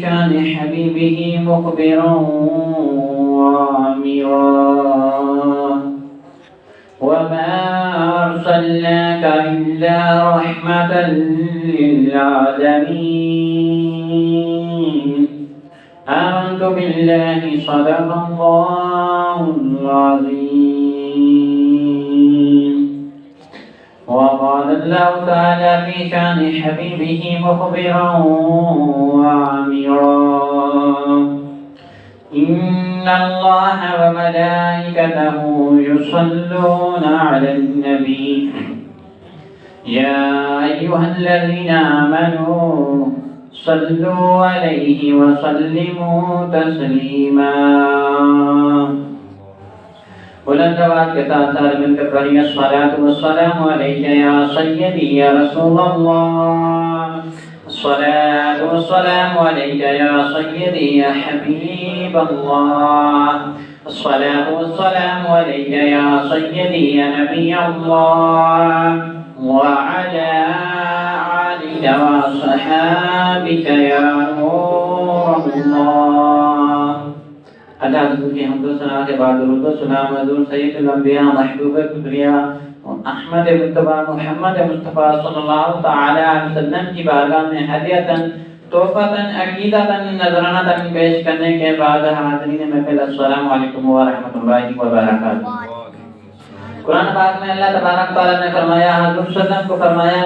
شان حبيبه مخبرا وآمرا وما أرسلناك إلا رحمة للعالمين آمنت بالله صدق الله العظيم وقال الله تعالى في شان حبيبه مخبرا وآمرا إن الله وملائكته يصلون على النبي يا أيها الذين آمنوا صلوا عليه وسلموا تسليما بلند آواز کے ساتھ سارے مل کر پڑھیں الصلاۃ والسلام علیک یا سیدی یا رسول اللہ الصلاۃ والسلام علیک یا سیدی یا حبیب اللہ الصلاۃ والسلام علیک یا سیدی یا نبی اللہ وعلى آلك وصحابك يا نور الله اللہ حضور کی حمد و ثنا کے بعد درود و سلام حضور سید الانبیاء محبوب کبریا احمد مصطفیٰ محمد مصطفیٰ صلی اللہ تعالی علیہ وسلم کی بارگاہ میں ہدیۃً تحفۃً عقیدۃً نذرانۃً پیش کرنے کے بعد حاضرین محفل السلام علیکم ورحمۃ اللہ وبرکاتہ۔ قرآن پاک میں اللہ تبارک تعالیٰ نے فرمایا حضور صلی اللہ علیہ وسلم کو فرمایا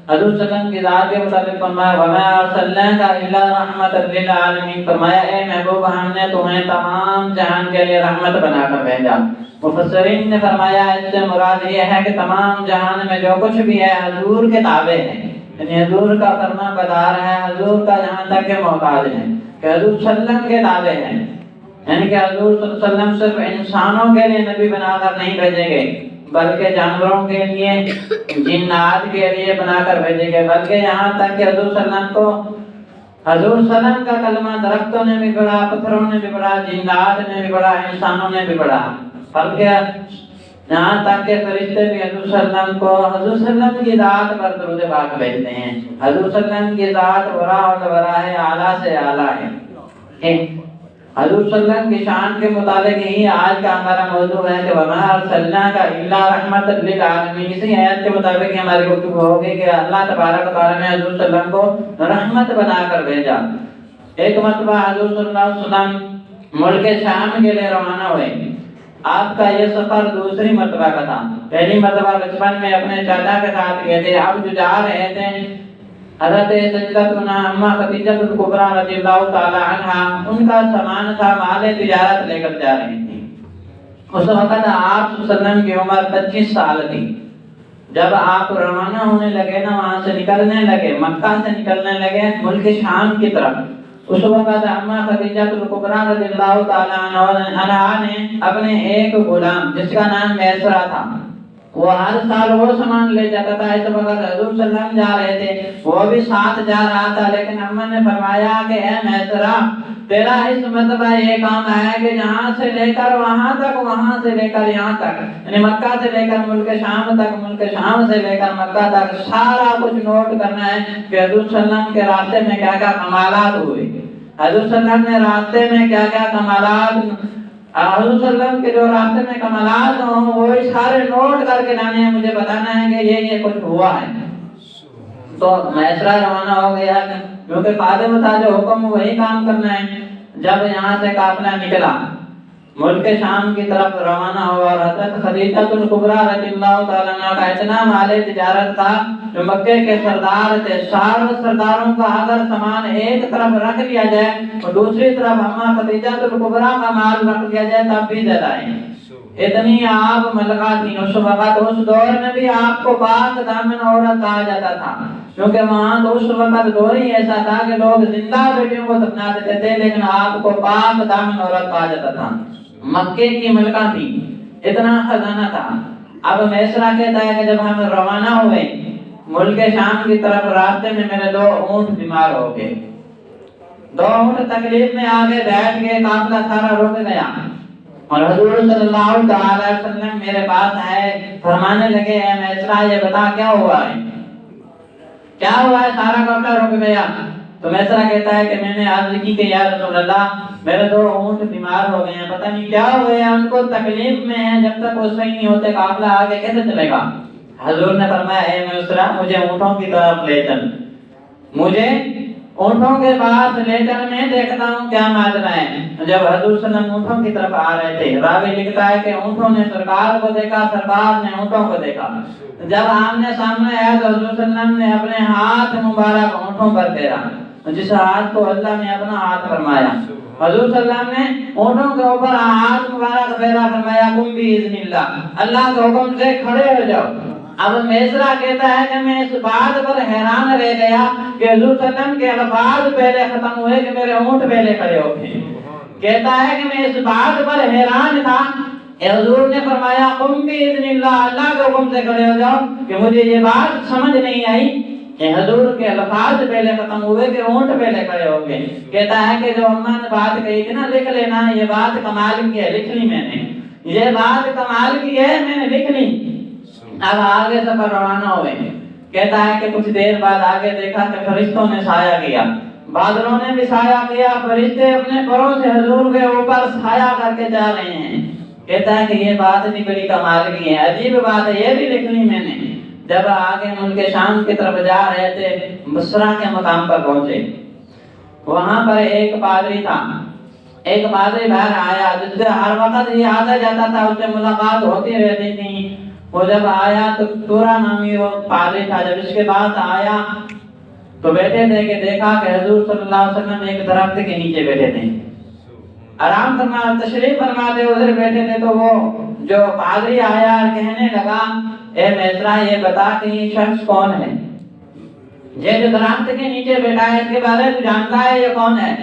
حضور صلی اللہ علیہ وسلم کی ذات کے مطابق فرمایا وَمَا أَرْسَلْنَاكَ إِلَّا رَحْمَةً لِلْعَالَمِينَ فرمایا اے محبوب ہم نے تمہیں تمام جہان کے لیے رحمت بنا کر بھیجا۔ مفسرین نے فرمایا اس سے مراد یہ ہے کہ تمام جہان میں جو کچھ بھی ہے حضور کے تابع ہے، یعنی حضور کا فرما بردار ہے، حضور کا جہاں تک کے محتاج ہے کہ حضور صلی اللہ علیہ وسلم کے تابع ہے، یعنی کہ حضور صلی اللہ علیہ وسلم صرف انسانوں کے لیے نبی بنا کر نہیں بھیجے گئے بلکہ جانوروں کے لیے جنات کے لیے بنا کر بھیجے گئے، بلکہ یہاں تک کہ حضور صلی اللہ علیہ وسلم کو حضور صلی اللہ علیہ وسلم کا کلمہ درختوں نے بھی پڑھا، پتھروں نے بھی پڑھا، جنات نے بھی پڑھا، انسانوں نے بھی پڑھا، بلکہ یہاں تک کہ فرشتے بھی حضور صلی اللہ علیہ وسلم کو حضور صلی اللہ علیہ وسلم کی ذات پر درود پاک بھیجتے ہیں۔ حضور صلی اللہ علیہ وسلم کی ذات برا اور برا ہے، اعلیٰ سے اعلیٰ ہے۔ حضور صلی اللہ علیہ وسلم کی شان کے مطابق ہی آج کا ہمارا موضوع ہے کہ وَمَا أَرْسَلْنَاكَ إِلَّا رَحْمَةً لِلْعَالَمِينَ۔ اسی آیت کے مطابق ہی ہماری گفتگو ہوگی کہ اللہ تبارک و تعالیٰ نے حضور صلی اللہ علیہ وسلم کو رحمت بنا کر بھیجا۔ ایک مرتبہ حضور صلی اللہ علیہ وسلم ملک شام کے لیے روانہ ہوئے۔ آپ کا یہ سفر دوسری مرتبہ کا تھا۔ پہلی مرتبہ بچپن میں اپنے چاچا کے ساتھ گئے تھے، اب جو جا رہے تھے حضرت سیدتنا اما خدیجہ الکبریٰ رضی اللہ تعالی عنہا ان کا سامان تھا، مال تجارت لے کر جا رہی تھی۔ اس وقت آپ صلی اللہ علیہ وسلم کی عمر 25 سال تھی۔ جب آپ روانہ ہونے لگے نا، وہاں سے نکلنے لگے، مکہ سے نکلنے لگے ملک شام کی طرف، اس وقت اما خدیجہ الکبریٰ رضی اللہ تعالی عنہا نے اپنے ایک غلام جس کا نام میسرہ تھا، وہ ہر سال وہ سامان لے جاتا تھا۔ اس وقت حضور صلی اللہ علیہ وسلم جا رہے تھے، وہ بھی ساتھ جا رہا تھا، لیکن اما نے فرمایا کہ اے میسرہ تیرا اس مرتبہ یہ کام ہے کہ یہاں سے لے کر وہاں تک، وہاں سے لے کر یہاں تک، یعنی مکہ سے لے کر ملک شام تک، ملک شام سے لے کر مکہ تک سارا کچھ نوٹ کرنا ہے کہ حضور صلی اللہ علیہ وسلم کے راستے میں کیا کیا کمالات ہوئے، حضور صلی اللہ علیہ وسلم نے راستے میں کیا کیا کمالات، حضور صلی اللہ علیہ وسلم کے جو راستے میں کمالات ہوں وہی سارے نوٹ کر کے لانے ہیں، مجھے بتانا ہے کہ یہ کچھ ہوا ہے۔ تو میسرہ روانہ ہو گیا کیونکہ خادم تھا، جو حکم وہی کام کرنا ہے۔ جب یہاں سے قافلہ نکلا ملک شام کی طرف روانہ ہوا، اور حضرت خدیجہ الکبریٰ رضی اللہ تعالیٰ عنہ کا اتنا مال تجارت تھا، جو مکے کے سردار تھے، سارے سرداروں کا اگر سامان ایک طرف رکھ لیا جائے اور دوسری طرف اما خدیجہ الکبریٰ کا مال رکھ لیا جائے تب بھی زیادہ ہے۔ اتنی آپ ملکہ تھی اس وقت۔ اس دور میں بھی آپ کو پاک دامن عورت کہا جاتا تھا، کیونکہ وہاں تو اس وقت دور ہی ایسا تھا کہ لوگ زندہ بیٹیوں کو دفنا دیتے تھے، لیکن آپ کو پاک دامن عورت کہا جاتا تھا۔ مکے کی ملکہ تھی، اتنا خزانہ تھا۔ اب میسرہ کہتا ہے کہ جب ہم روانہ ہوئے ملک شام کی طرف، راستے میں میرے 2 اونٹ بیمار ہو گئے، 2 اونٹ تکلیف میں آگے بیٹھ گئے، قافلہ سارا رک گیا، اور حضور صلی اللہ علیہ وسلم میرے پاس آئے، فرمانے لگے اے میسرہ یہ بتا کیا ہوا ہے، کیا ہوا ہے، سارا قافلہ رک گیا۔ تو میسرا کہتا ہے کہ میں نے عرض کی کہ یا رسول اللہ میرے 2 اونٹ بیمار ہو گئے ہیں، پتہ نہیں کیا ہو گیا، ان کو تکلیف میں ہے، جب تک وہ صحیح نہیں ہوتے قافلہ آگے کیسے چلے گا؟ حضور نے فرمایا اے میسرا مجھے اونٹوں کی طرف لے چل، مجھے اونٹوں کے پاس لے چل، میں دیکھتا ہوں کیا ماجرا ہے۔ جب حضور صلی اللہ علیہ وسلم اونٹوں کی طرف آ رہے تھے، راوی لکھتا ہے کہ اونٹوں نے سرکار کو دیکھا، سرکار نے اونٹوں کو دیکھا۔ جب آمنے سامنے آیا تو حضور صلی اللہ علیہ وسلم نے اپنے ہاتھ مبارک اونٹوں پر پھیرا، جس ہاتھ کو اللہ نے اپنا ہاتھ فرمایا۔ حضور صلی اللہ علیہ وسلم نے اونٹوں کے اوپر ہاتھ مبارک پھیرا، فرمایا قم باذن اللہ، اللہ کے حکم سے کھڑے ہو جاؤ۔ اب میسرا کہتا ہے کہ میں اس بات پر حیران رہ گیا کہ حضور صلی اللہ علیہ وسلم کے الفاظ پہلے ختم ہوئے کہ میرے اونٹ پہلے کھڑے ہو گئے۔ کہتا ہے کہ میں اس بات پر حیران تھا، حضور نے فرمایا قم باذن اللہ، اللہ کے حکم سے کھڑے ہو جاؤ، کہ مجھے یہ بات سمجھ نہیں آئی کہ حضور کے الفاظ پہلے ختم ہوئے کہ اونٹ پہلے کھڑے ہو گئے۔ کہتا ہے کہ جو اماں نے بات کہی تھی نا لکھ لینا، یہ بات کمال کی ہے، لکھ لی میں نے، یہ بات کمال کی ہے، میں نے لکھ لی۔ اب آگے سفر روانہ ہوئے، کہتا ہے کہ کچھ دیر بعد آگے دیکھا کہ فرشتوں نے سایہ کیا، بادلوں نے بھی سایہ کیا، فرشتے اپنے پروں سے حضور کے اوپر سایہ کر کے جا رہے ہیں۔ کہتا ہے کہ یہ بات بھی بڑی کمال کی ہے، عجیب بات ہے، یہ بھی لکھ لی میں نے۔ جب آگے ملک شام کی طرف جا رہے تھے، بصرہ کے مقام پر پہنچے، وہاں پر ایک پادری تھا، ایک پادری باہر آیا جس سے ہر وقت یہ آتا جاتا تھا، اس سے ملاقات ہوتی رہتی تھی۔ وہ جب آیا تو تورا نامی وہ پادری تھا، جب اس کے پاس آیا تو بیٹھے تھے کہ دیکھا کہ حضور صلی اللہ علیہ وسلم ایک درخت کے نیچے بیٹھے تھے، آرام فرما تشریف فرماتے ادھر بیٹھے تھے۔ تو وہ جو پادری آیا اور کہنے لگا اے میسرا یہ بتا کہ یہ شخص کون ہے، یہ جو درخت کے نیچے بیٹھا ہے اس کے بارے میں جانتا ہے یہ کون ہے؟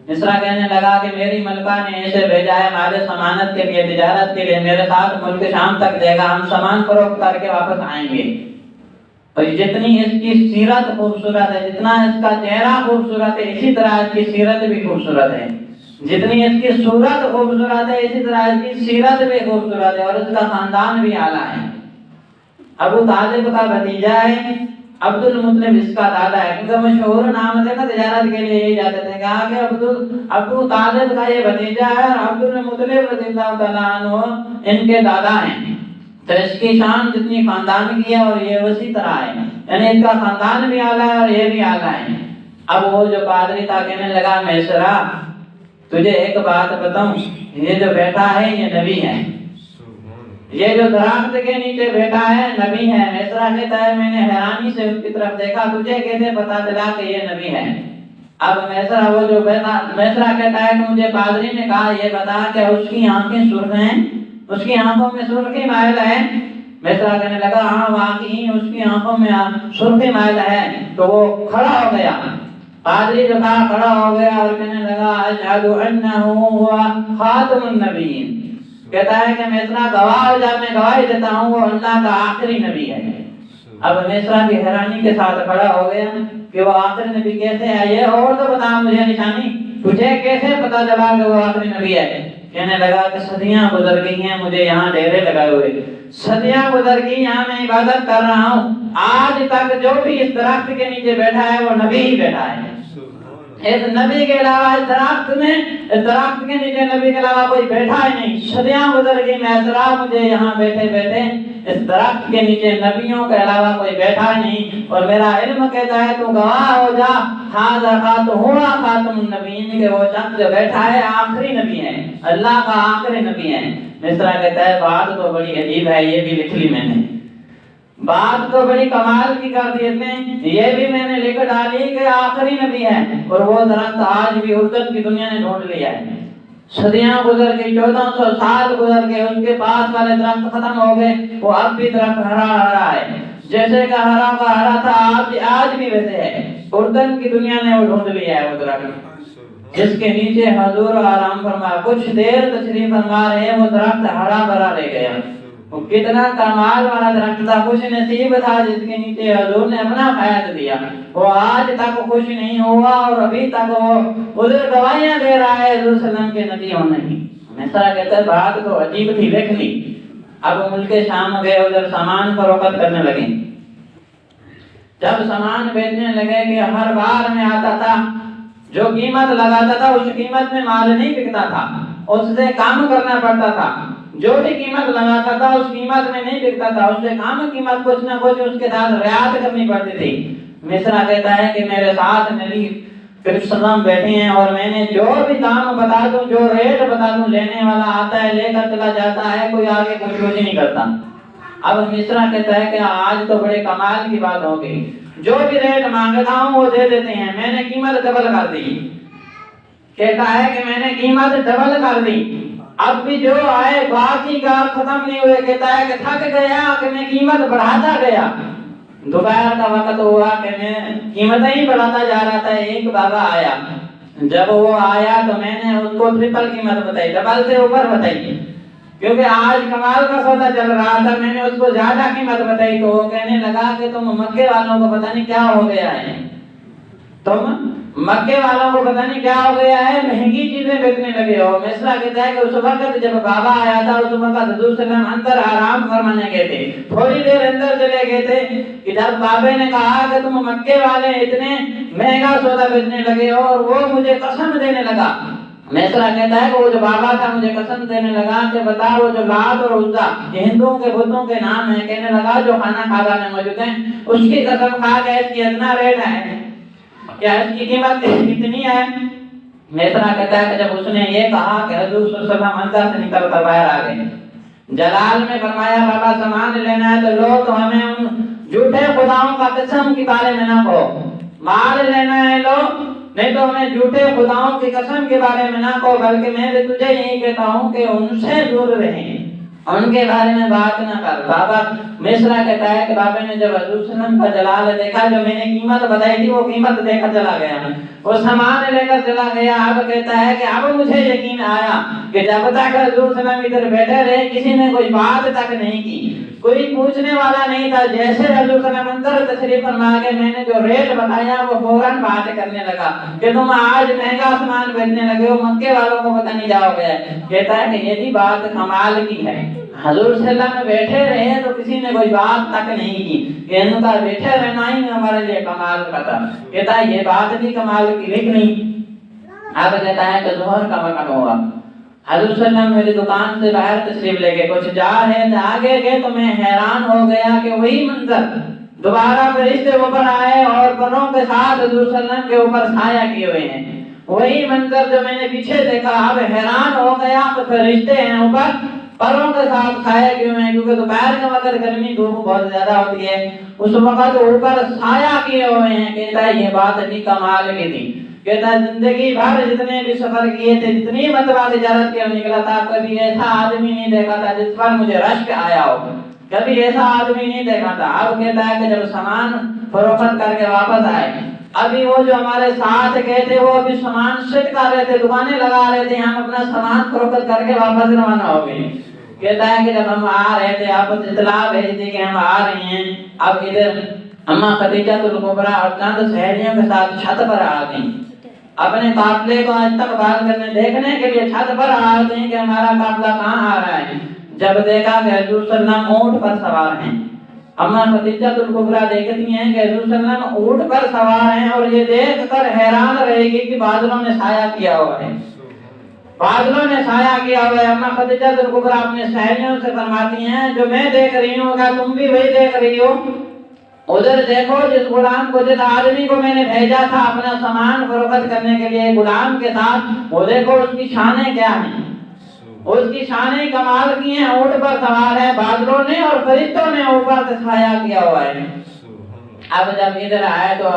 میسرا کہنے لگا کہ میری ملکہ نے اسے بھیجا ہے مال سمانت کے لیے، تجارت کے لیے، میرے ساتھ ملک شام تک جائے گا، ہم سامان فروخت کر کے واپس آئیں گے۔ اور جتنی اس کی سیرت خوبصورت ہے، جتنا اس کا چہرہ خوبصورت ہے، اسی طرح اس کی سیرت بھی خوبصورت ہے، جتنی اس کی صورت خوبصورت ہے اسی طرح اس کی سیرت بھی خوبصورت ہے، اور اس کا خاندان بھی اعلیٰ ہے۔ ابو طالب کا بھتیجا ہے، عبد المطلب اس کا دادا ہے، کیونکہ مشہور نام تھے نا تجارت کے لیے یہی جاتے تھے، کہا کہ ابو طالب کا یہ بھتیجا ہے اور عبد المطلب رضی اللہ تعالیٰ عنہ ان کے دادا ہیں، تو اس کی شان جتنی خاندان کی ہے اور یہ اسی طرح ہے، یعنی ان کا خاندان بھی اعلیٰ ہے اور یہ بھی اعلیٰ ہے۔ اب وہ جو پادری تھا کہنے لگا میسرا تجھے ایک بات بتاؤں، یہ جو بیٹھا ہے یہ نبی ہے، یہ جو درخت کے نیچے بیٹھا ہے نبی ہے۔ میسرا کہتا ہے میں نے حیرانی سے اس کی طرف دیکھا، تجھے کیسے پتا چلا کہ یہ نبی ہے؟ اب میسرا وہ جو بیٹھا، میسرا کہتا ہے کہ مجھے پادری نے کہا یہ بتا کہ اس کی آنکھیں سرخ ہیں، اس کی آنکھوں میں سرخی مائل ہے؟ میسرا کہنے لگا ہاں واقعی اس کی آنکھوں میں سرخی مائل ہے۔ تو وہ کھڑا ہو گیا، پادری جو تھا کھڑا ہو گیا اور کہنے لگا اشہد انہ ہوا خاتم النبیین، کہتا ہے کہ میسرا گواہ ہو جا، میں گواہی دیتا ہوں وہ اللہ کا آخری نبی ہے۔ اب میسرا بھی حیرانی کے ساتھ کھڑا ہو گیا کہ وہ آخری نبی کیسے ہے، یہ اور تو بتا مجھے نشانی، تجھے کیسے پتا چلا کہ وہ آخری نبی ہے؟ کہنے لگا کہ صدیاں گزر گئی ہیں، مجھے یہاں ڈیرے لگائے ہوئے، صدیاں گزر گئی، یہاں میں عبادت کر رہا ہوں، آج تک جو بھی اس درخت کے نیچے بیٹھا ہے وہ نبی ہی بیٹھا ہے، اس نبی کے علاوہ اس درخت میں، اس درخت کے نیچے نبی کے علاوہ کوئی بیٹھا ہی نہیں۔ صدیاں گزر گئی میسرا، مجھے یہاں بیٹھے بیٹھے اس درخت کے نیچے نبیوں کے علاوہ کوئی بیٹھا ہی نہیں، اور میرا علم کہتا ہے تو گواہ ہو جا ھذا خاتم ہوا خاتم النبیین، کہ وہ شخص جو بیٹھا ہے آخری نبی ہے، اللہ کا آخری نبی ہے۔ میسرا کہتا ہے بات تو بڑی عجیب ہے، یہ بھی لکھ لی میں نے، بات تو بڑی کمال کی کر دی نے، یہ بھی میں نے لکھ ڈالی کہ آخری نبی ہے، اور وہ درخت آج بھی اردن کی دنیا نے ڈھونڈ لیا ہے۔ صدیاں گزر گئی، 1400 سال گزر گئے، ان کے پاس والے درخت ختم ہو گئے، وہ اب بھی درخت ہرا ہرا ہے، جیسے کہ ہرا کا ہرا تھا آج بھی ویسے ہے۔ اردن کی دنیا نے وہ ڈھونڈ لیا ہے، وہ درخت جس کے نیچے حضور آرام فرما کچھ دیر تشریف فرما رہے ہیں، وہ درخت ہرا بھرا رہ گیا۔ وہ کتنا کمال والا درخت تھا، خوش نصیب تھا جس کے نیچے حضور نے اپنا فیض دیا، وہ آج تک خوش نہیں ہوا، اور ابھی تک وہ ادھر گواہیاں دے رہا ہے حضور صلی اللہ علیہ وسلم کے نبی ہونے کی۔ میسرا کہتا ہے بات تو عجیب تھی، لکھ لی۔ اب ملک شام گئے، ادھر سامان فروخت کرنے لگے، جب سامان بیچنے لگے کہ ہر بار میں آتا تھا، جو قیمت لگاتا تھا اس قیمت میں مال نہیں بکتا تھا، اس سے کام کرنا پڑتا تھا۔ جو بھی قیمت لگاتا تھا اس قیمت میں نہیں بکتا تھا، اس سے کام قیمت کچھ نہ کچھ اس کے ساتھ رعایت کرنی پڑتی تھی۔ مصرا کہتا ہے کہ میرے ساتھ نبی کریم بیٹھے ہیں اور میں نے جو بھی دام بتا دوں، جو ریٹ بتا دوں، لینے والا آتا ہے لے کر چلا جاتا ہے، کوئی آگے کچھ نہیں کرتا۔ اب مصرا کہتا ہے کہ آج تو بڑے کمال کی بات ہو گئی، جو بھی ریٹ مانگتا ہوں وہ دے دیتے ہیں، میں نے قیمت ڈبل کر دی۔ کہتا ہے کہ میں نے قیمت ڈبل کر دی، اب بھی جو آئے باقی کا ختم نہیں ہوئے۔ کہتا ہے کہ تھک گیا کہ میں قیمت بڑھاتا گیا۔ دوپہر کا وقت ہوا کہ میں قیمتیں ہی بڑھاتا جا رہا تھا۔ ایک بابا آیا، جب وہ آیا تو میں نے اس کو ٹرپل قیمت بتائی، ڈبل سے اوپر بتائی، کیونکہ آج کمال کا سودا چل رہا تھا۔ میں نے اس کو زیادہ قیمت بتائی تو وہ کہنے لگا کہ تم مکے والوں کو پتہ نہیں کیا ہو گیا ہے، تم مکے والوں کو پتہ نہیں کیا ہو گیا ہے، مہنگی چیزیں بیچنے لگے ہو۔ مصرا کہتا ہے کہ اس وقت جب بابا آیا تھا اس وقت حضور صلی اللہ علیہ وسلم اندر آرام فرمانے گئے تھے، تھوڑی دیر اندر چلے گئے تھے کہ جب بابے نے کہا کہ تم مکے والے اتنے مہنگا سودا بیچنے لگے ہو، اور وہ مجھے قسم دینے لگا۔ مصرا کہتا ہے کہ وہ جو بابا تھا مجھے قسم دینے لگا کہ بتا وہ جو لات اور عزا یہ ہندوؤں کے بتوں کے نام ہیں، کہنے لگا جو خانہ کعبہ میں موجود ہیں اس کی قسم کھا کہ اس کی اتنا ریٹ ہے، کیا اس کی قیمت کتنی ہے؟ مصرا کہتا ہے کہ جب اس نے یہ کہا کہ حضور صلی اللہ علیہ وسلم اندر سے نکل کر باہر آ گئے، جلال میں فرمایا بابا سامان لینا ہے تو لو، تو ہمیں ان جھوٹے خداؤں کا قسم کے بارے میں نہ کہو، مال لینا ہے لو، نہیں تو ہمیں جھوٹے خداؤں کی قسم کے بارے میں نہ کہو، بلکہ میں بھی تجھے یہی کہتا ہوں کہ ان سے دور رہیں، ان کے بارے میں بات نہ کر۔ بابا مصرا کہتا ہے کہ بابا نے جب حضور صلی اللہ علیہ وسلم کا جلال دیکھا، جو میں نے قیمت بتائی تھی وہ قیمت دے کر چلا گیا، وہ سامان لے کر چلا گیا۔ اب کہتا ہے کہ اب مجھے یقین آیا کہ جب تک حضور صلی اللہ علیہ وسلم ادھر بیٹھے رہے کسی نے کوئی بات تک نہیں کی، کوئی پوچھنے والا نہیں تھا۔ جیسے حضور صلی اللہ علیہ وسلم اندر تشریف فرما کے میں نے جو ریٹ بتایا وہ فوراً بات کرنے لگا کہ تم آج مہنگا سامان بیچنے لگے ہو، مکے والوں کو پتہ نہیں جاؤ گیا۔ کہتا ہے کہ یہ بھی بات کمال کی ہے، حضور صلی اللہ علیہ وسلم بیٹھے رہے تو کسی نے کوئی بات تک نہیں کی، کہ ان کا بیٹھے رہنا ہی ہمارے لیے کمال کا تھا۔ کہتا ہے یہ بات بھی کمال کی، لیکن اب کہتا ہے کہ ظہر کا وقت ہوا، حضور صلی اللہ علیہ وسلم میری دکان سے باہر تشریف لے گئے، کچھ جا رہے تھے، آگے گئے تو میں حیران ہو گیا کہ وہی منظر دوبارہ فرشتے اوپر آئے اور پروں کے ساتھ حضور صلی اللہ علیہ وسلم کے اوپر سایہ کیے ہوئے ہیں، وہی منظر جو میں نے پیچھے دیکھا۔ اب حیران ہو گیا کہ فرشتے ہیں اوپر پروں کے ساتھ سایہ کیے ہوئے ہیں، کیونکہ دوپہر کے وقت گرمی دھوپ بہت زیادہ ہوتی ہے، اس وقت اوپر سایہ کیے ہوئے ہیں۔ کہتا ہے یہ بات بھی کمال کی تھی۔ کہتا ہے زندگی بھر جتنے بھی سفر کیے تھے، جتنی مرتبہ تجارت کے نکلا تھا، کبھی ایسا آدمی نہیں دیکھا تھا جس پر مجھے رشک آیا ہو، کبھی ایسا آدمی نہیں دیکھا تھا۔ اب کہتا ہے کہ جب سامان فروخت کر کے واپس آئے، ابھی وہ جو ہمارے ساتھ گئے تھے وہ ابھی سامان سیٹ کر رہے تھے، دکانیں لگا رہے تھے، ہم اپنا سامان فروخت کر کے واپس روانہ ہو گئے۔ کہتا ہے کہ جب ہم آ رہے تھے آپ اطلاع بھیج دی کہ ہم آ رہے ہیں، اب ادھر اما خدیجہ الکبریٰ اور چند سہیلیوں کے ساتھ چھت پر آ گئی، اپنے قافلے کو استقبال کرنے دیکھنے کے لیے چھت پر آ گئی کہ ہمارا قافلہ کہاں آ رہا ہے۔ جب دیکھا کہ حضور صلی اللہ علیہ وسلم اونٹ پر سوار ہیں، اما خدیجہ الکبریٰ دیکھتی ہیں کہ حضور صلی اللہ علیہ وسلم اونٹ پر سوار ہیں، اور یہ دیکھ کر حیران رہے گی کہ بادلوں نے سایہ کیا ہوا ہے، بادلوں نے سایہ کیا ہوا ہے۔ اما خدیجہ الکبریٰ اپنے سہیلیوں سے فرماتی ہیں جو میں دیکھ رہی ہوں کیا تم بھی وہی دیکھ رہی ہو؟ ادھر دیکھو جس غلام کو، جس آدمی کو میں نے بھیجا تھا اپنا سامان فروخت کرنے کے لیے غلام کے ساتھ، وہ دیکھو اس کی شانیں کیا ہیں، اس کی شانیں کمال کی ہیں، اونٹ پر سوار ہے، بادلوں نے اور فرشتوں نے اوپر سے سایہ کیا ہوا ہے۔ اب جب ادھر آئے تو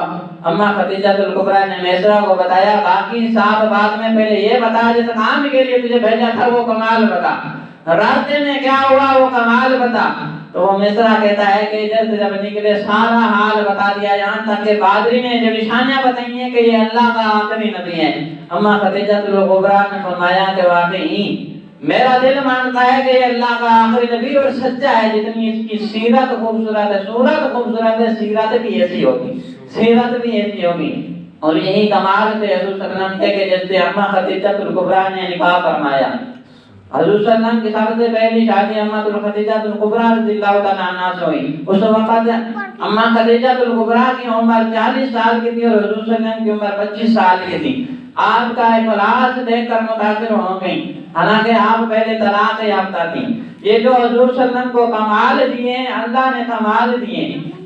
اما خدیجہ الکبریٰ نے مصرا کو بتایا باقی صاحب بعد میں، پہلے یہ بتا جس کام کے لیے تجھے بھیجا تھا وہ کمال بتا، راستے میں کیا ہوا وہ کمال بتا۔ تو وہ مصرا کہتا ہے کہ ادھر سے جب نکلے سارا حال بتا دیا، یہاں تک کہ پادری نے جو نشانیاں بتائی ہیں کہ یہ اللہ کا آخری نبی ہے۔ اما خدیجہ الکبریٰ نے فرمایا کہ واقعی میرا دل مانتا ہے کہ یہ اللہ کا آخری نبی اور سچا ہے، جتنی اس کی سیرت خوبصورت ہے، صورت خوبصورت ہے، سیرت بھی ایسی ہوگی، سیرت بھی ایسی ہوگی۔ اور یہی کمال تھے حضور صلی اللہ علیہ وسلم کے کہ جیسے اما خدیجہ الکبریٰ نے نکاح فرمایا، حضور صلی اللہ علیہ وسلم کی سب سے پہلی شادی اماں خدیجہ الکبریٰ رضی اللہ تعالیٰ عنہا سے ہوئی. اس وقت اماں خدیجہ الکبریٰ کی عمر 40 سال کی تھی اور حضور صلی اللہ علیہ وسلم کی عمر 25 سال کی تھی. آپ کا اخلاص دیکھ کر متاثر ہو گئی، حالانکہ آپ پہلے طلاق یافتہ تھی. یہ جو حضور صلی اللہ علیہ وسلم کو کمال دیے، اللہ نے کمال دیے.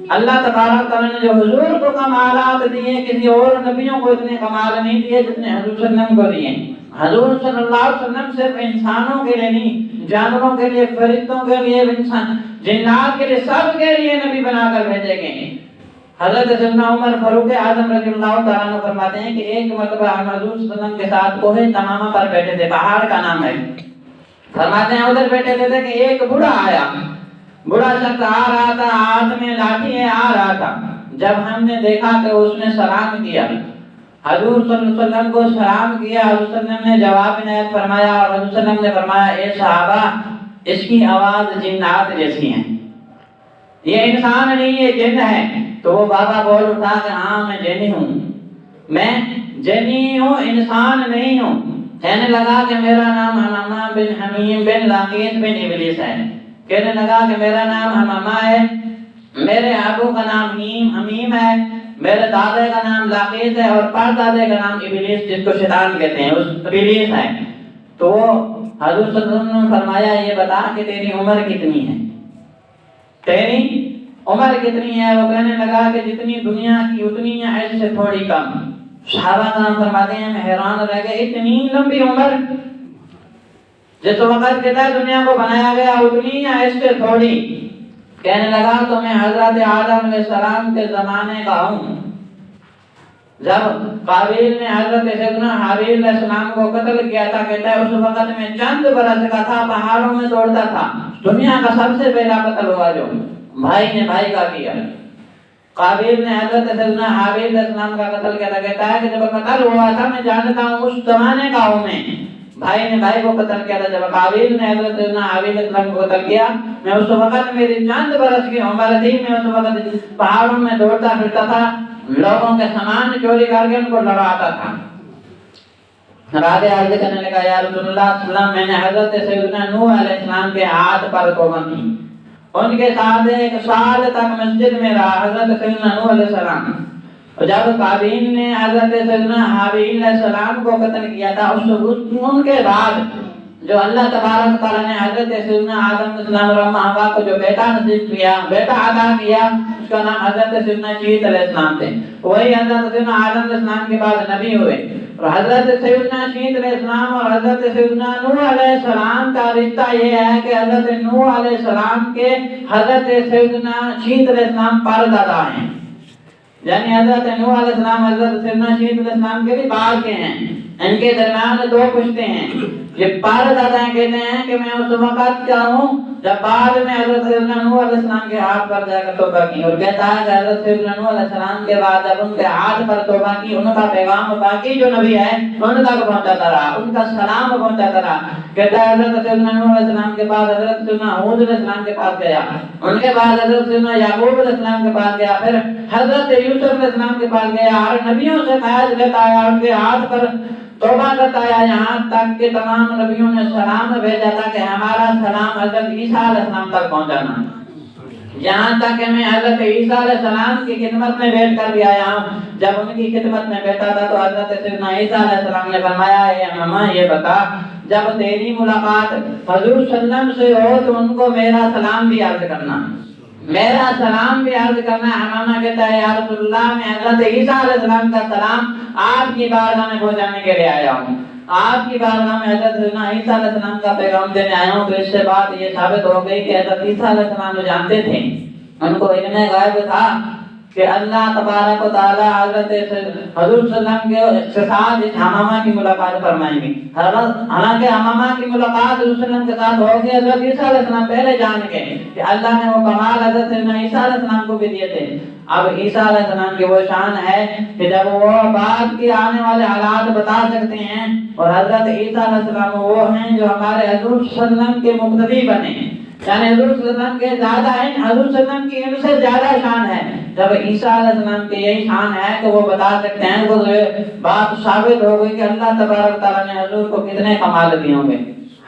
اللہ تبارک تعالیٰ نے جو حضور کو کمالات دیے، کسی اور نبیوں کو اتنے کمال نہیں دیے جتنے حضور صلی اللہ علیہ وسلم کو دیے. حضور صلی اللہ علیہ وسلم صرف انسانوں کے لیے نہیں، جانوروں کے لیے، فرشتوں کے لیے، انسان جنات کے لیے، سب کے لیے نبی بنا کر بھیجے گئے ہیں. حضرت سیدنا عمر فاروق اعظم رضی اللہ تعالیٰ عنہ فرماتے ہیں کہ ایک مرتبہ ہم حضور صلی اللہ علیہ وسلم کے ساتھ کوہ تمامہ پر بیٹھے تھے، پہاڑ کا نام ہے. فرماتے ہیں ادھر بیٹھے تھے کہ ایک بوڑھا آیا، بوڑھا شخص آ رہا تھا، ہاتھ میں لاٹھی ہے، آ رہا تھا. جب ہم نے دیکھا کہ اس نے سلام کیا، حضور صلی اللہ علیہ وسلم کو سلام کیا، حضور صلی اللہ علیہ وسلم نے جواب عنایت فرمایا اور حضور صلی اللہ علیہ وسلم نے فرمایا اے صحابہ اس کی آواز جنات جیسی ہے، یہ انسان نہیں یہ جن ہے. تو وہ بابا بول اٹھا کہ ہاں میں جنی ہوں، میں جنی ہوں، انسان نہیں ہوں. کہنے لگا کہ میرا نام حمامہ بن حمیم بن لاقیت بن ابلیس ہے. کہنے لگا کہ میرا نام حمامہ ہے، میرے ابو کا نام حمیم ہے، میرے دادے کا نام لاقیت ہے اور پردادے کا نام ابلیس جس کو شیطان کہتے ہیں اس ابلیس ہے. تو حضور صلی اللہ علیہ وسلم نے فرمایا یہ بتا کہ تیری عمر کتنی ہے، تیری عمر کتنی ہے؟ وہ کہنے لگا کہ جتنی دنیا کی اتنی ہے، ایسے سے تھوڑی کم. صحابہ کرام فرماتے ہیں میں حیران رہ گئے، اتنی لمبی عمر. جس وقت کہتا ہے دنیا کو بنایا گیا اتنی ہے، ایسے سے تھوڑی. کہنے لگا تو میں حضرت آدم علیہ السلام کے زمانے کا ہوں. جب قابیل نے حضرت سیدنا حابیل علیہ السلام کو قتل کیا تھا، کہتا ہے اس وقت میں چند برس کا تھا، پہاڑوں میں دوڑتا تھا. دنیا کا سب سے پہلا قتل ہوا جو بھائی نے بھائی کا کیا. قابیل نے حضرت سیدنا حابیل علیہ السلام کا قتل کیا تھا. کہتا ہے کہ جب قتل ہوا تھا میں جانتا ہوں اس زمانے کا ہوں میں. بھائی نے بھائی کو قتل کیا تھا. جب قابیل نے حضرت سیدنا حابیل علیہ السلام کو قتل کیا، میں اس وقت میری چند برس کی عمر تھی. میں اس وقت پہاڑوں میں دوڑتا پھرتا تھا، لوگوں کے سامان چوری کر کے ان کو لڑاتا تھا. راجے عرض کرنے لگا یا رسول اللہ صلی اللہ علیہ وسلم میں نے حضرت سیدنا نوح علیہ السلام کے ہاتھ پر توبہ کی، ان کے ساتھ 1 سال تک مسجد میں رہا حضرت سیدنا نوح علیہ السلام. اور جب قابیل نے حضرت سیدنا حابیل علیہ السلام کو قتل کیا تھا، ان کے بعد جو اللہ تبارک تعالیٰ نے حضرت سیدنا آدم علیہ السلام اور حوا کو جو بیٹا نصیب کیا، بیٹا عطا کیا، اس کا نام حضرت سیدنا شیت علیہ السلام تھے. وہی حضرت سیدنا آدم علیہ السلام کے بعد نبی ہوئے. اور حضرت سیدنا شیت علیہ السلام اور حضرت سیدنا نوح علیہ السلام کا رشتہ یہ ہے کہ حضرت نوح علیہ السلام کے حضرت سیدنا شیت علیہ السلام پردادا ہیں. یعنی حضرت نوح علیہ السلام حضرت سیدنا شیت علیہ السلام کے بھی بعد کے ہیں. ان کے درمیان 2 پشتے ہیں. یہ پردادا کہتے ہیں کہ میں اس وقت کیا ہوں جب بعد میں حضرت سیدنا نوح علیہ السلام کے ہاتھ پر جا کر توبہ کی. اور کہتا ہے کہ حضرت سیدنا نوح علیہ السلام کے بعد جب ان کے ہاتھ پر توبہ کی، ان کا پیغام باقی جو نبی ہے ان تک پہنچاتا رہا، ان کا سلام پہنچاتا رہا. کہتا ہے حضرت سیدنا نوح علیہ السلام کے بعد حضرت سیدنا ہود علیہ السلام کے پاس گیا، ان کے بعد حضرت سیدنا یعقوب علیہ السلام کے پاس گیا، پھر حضرت یوسف علیہ السلام کے پاس گیا. اور نبیوں سے فیض لیتا ہے، ان کے ہاتھ پر توبہ کرتا ہے، یہاں تک کہ تمام نبیوں نے سلام بھیجا تھا کہ ہمارا سلام حضرت عیسیٰ علیہ السلام تک پہنچانا. یہاں تک کہ میں حضرت عیسیٰ علیہ السلام کی خدمت میں بیٹھ کر بھی آیا ہوں. جب ان کی خدمت میں بیٹھا تھا تو حضرت سیدنا عیسیٰ علیہ السلام نے فرمایا اے امامہ یہ بتا جب تیری ملاقات حضور صلی اللہ علیہ وسلم سے ہو تو ان کو میرا سلام بھی عرض کرنا، میرا سلام بھی عرض کرنا. امامہ کہتا ہے یا رسول اللہ میں حضرت عیسیٰ علیہ السلام کا سلام آپ کی بارگاہ میں پہنچانے کے لیے آیا ہوں، آپ کی بارگاہ میں حضرت سیدنا عیسیٰ علیہ السلام کا پیغام دینے آیا ہوں. تو اس سے بات یہ ثابت ہو گئی کہ حضرت عیسیٰ علیہ السلام جو جانتے تھے، ان کو علم غیب تھا کہ اللہ تبارک و تعالی حضرت حضور صلی اللہ علیہ وسلم کے ساتھ اس حمامہ کی ملاقات فرمائیں گے. حالانکہ حمامہ کی ملاقات حضور صلی اللہ علیہ وسلم کے ساتھ ہوگی حضرت عیسیٰ علیہ السلام پہلے جان کے کہ اللہ نے وہ کمال حضرت عیسیٰ علیہ السلام کو بھی دیے تھے. اب عیسیٰ علیہ السلام کی وہ شان ہے کہ جب وہ بعد کے آنے والے حالات بتا سکتے ہیں، اور حضرت عیسیٰ علیہ السلام وہ ہیں جو ہمارے حضور صلی اللہ علیہ وسلم کے مقتدی بنے، یعنی حضور صلی اللہ علیہ وسلم کے زیادہ ہیں، حضور صلی اللہ علیہ وسلم کی ان سے زیادہ شان ہے. جب عیسیٰ علیہ السلام کی یہی شان ہے کہ وہ بتا سکتے ہیں، وہ بات ثابت ہو گئی کہ اللہ تبارک تعالیٰ نے حضور کو کتنے کمال دیے ہوں گے.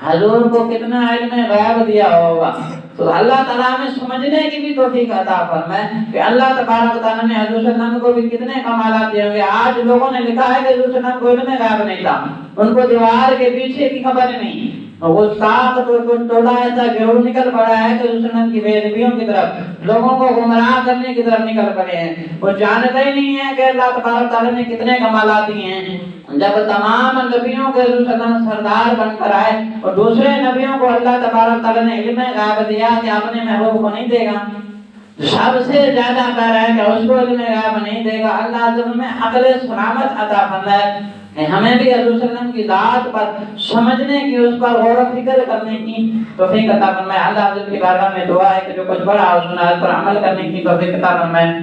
حضور کو کتنا علم غیب دیا ہوگا، تو اللہ تعالیٰ ہمیں سمجھنے کی بھی توفیق عطا فرمائے کہ اللہ تبارک و تعالیٰ نے حضور صلی اللہ علیہ وسلم کو بھی کتنے کمالات دیے ہوں گے۔ آج لوگوں نے لکھا ہے کہ حضور صلی اللہ علیہ وسلم کو علم غیب نہیں تھا، ان کو دیوار کے پیچھے کی خبر نہیں، وہ طاقت کو توڑا ایسا گروہ نکل پڑا ہے کہ حضور صلی اللہ علیہ وسلم کی بے ادبیوں کی طرف، لوگوں کو گمراہ کرنے کی طرف نکل پڑے ہیں۔ وہ جانتے ہی نہیں ہے کہ اللہ تبارک و تعالیٰ نے کتنے کمالات دیے ہیں۔ جب تمام نبیوں کے حضور صلی اللہ علیہ وسلم سردار بن کر آئے اور دوسرے نبیوں کو اللہ تبارک تعالیٰ نے علم غیب دیا کہ اپنے محبوب کو نہیں دے گا، سب سے زیادہ پیارا ہے کہ اس کو علم غیب نہیں دے گا۔ اللہ عز و جل میں عقل سلامت عطا فرمائے کہ ہمیں بھی حضور صلی اللہ علیہ وسلم کی ذات پر سمجھنے کی، اس پر غور و فکر کرنے کی توفیق عطا فرمائے۔ اللہ عز و جل کی بارگاہ میں دعا ہے کہ جو کچھ بڑا اس پر عمل کرنے کی توفیق عطا فرمائے۔